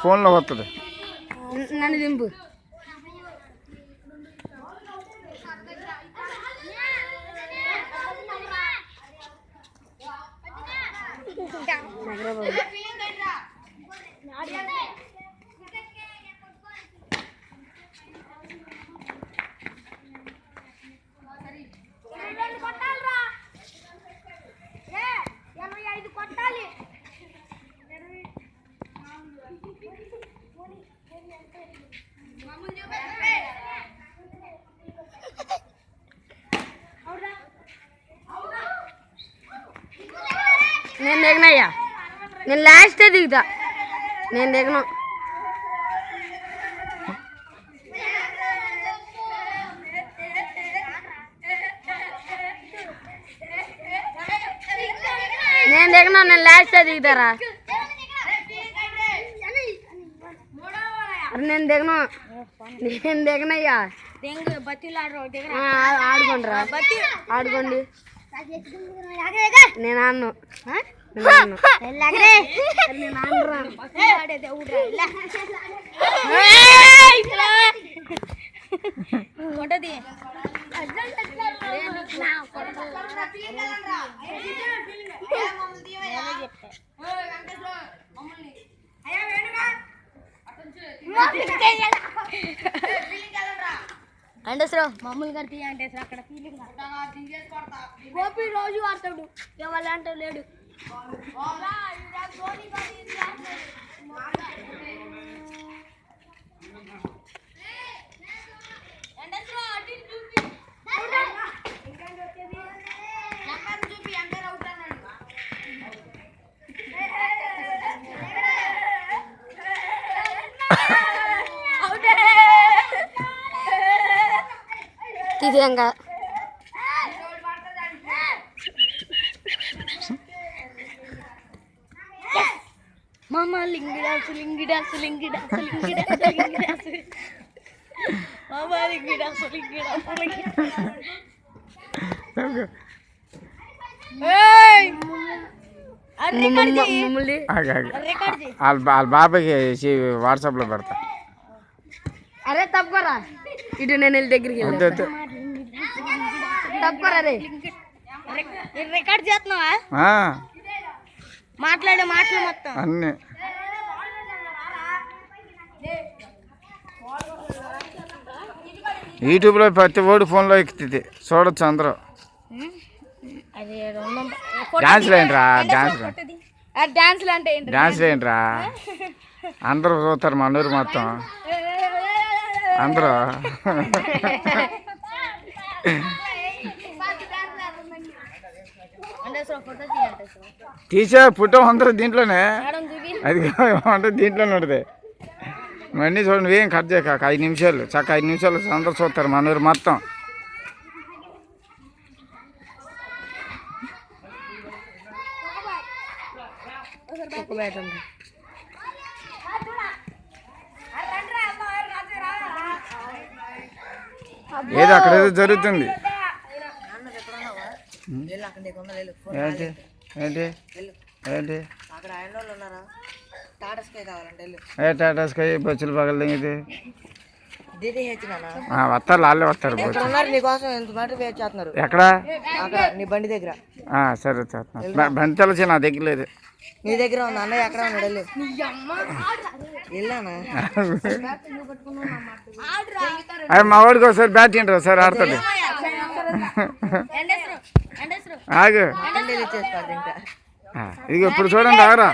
ఫోన్లో వస్తుంది. నన్ను దింపు. నేను దిగనయ్యా, నేను లాస్టే దిగుతా. నేను దిగను. నేను లాస్టే దిగుతారా? నేను దిగనయ్యా. ఆడుకోండి రా, ఆడుకోండి. నేను ఆడను. అంటేశ్వరం మామూలుగా తీయ అంటే అక్కడ ఫీలింగ్ గోపి రోజు ఆడతాడు, ఎవరు అంటే లేడు. తీసేయంగా మామ లింగిడాసు లింగిడాసు లింగిడాసు లింగిడాసు లింగిడాసు మామ లింగిడాసు లింగిడాసు వాళ్ళ బాబాయ్కి వాట్సాప్లో పెడతా. అరే తప్పరా, ఇటు నేను వెళ్ళి దగ్గరికి తప్పరా. రే రికార్డ్ చేస్తున్నావా? మాట్లాడే మాటలు మొత్తం అన్నీ యూట్యూబ్లో ప్రతి ఓడి ఫోన్లో ఎక్కుతుంది, చూడొచ్చు అందరూ. డాన్స్లు ఏంట్రా? డాన్స్లు ఏంట్రా? అందరూ చూస్తారు మన ఊరు మొత్తం అందరూ. తీసే ఫోటో అందరూ దీంట్లోనే, అది అంటే దీంట్లోనే ఉంటుంది. ఇవన్నీ చూడండి, ఏం కట్ చేయక 5 నిమిషాలు, చక్క 5 నిమిషాలు అందరూ చూస్తారు మన ఊరు మొత్తం. ఏదో అక్కడ ఏదో జరుగుతుంది. ఏంటి ఏంటి ఏంటి? టాటాస్కాయ బొచ్చులు పగల దిగితే వస్తారు, వాళ్ళే వస్తారు. ఎక్కడ? బండి దగ్గర. సరే బండి తెలచి నా దగ్గర లేదు. నీ దగ్గర ఉంది అన్నయ్య, ఎక్కడ ఉన్నాడు? వెళ్ళానా? మా వాడికి ఒకసారి బ్యాట్ ఏంటారు సార్, ఆడతాడు. ఆగు, ఇదిగో ఇప్పుడు చూడండి, ఆగరా.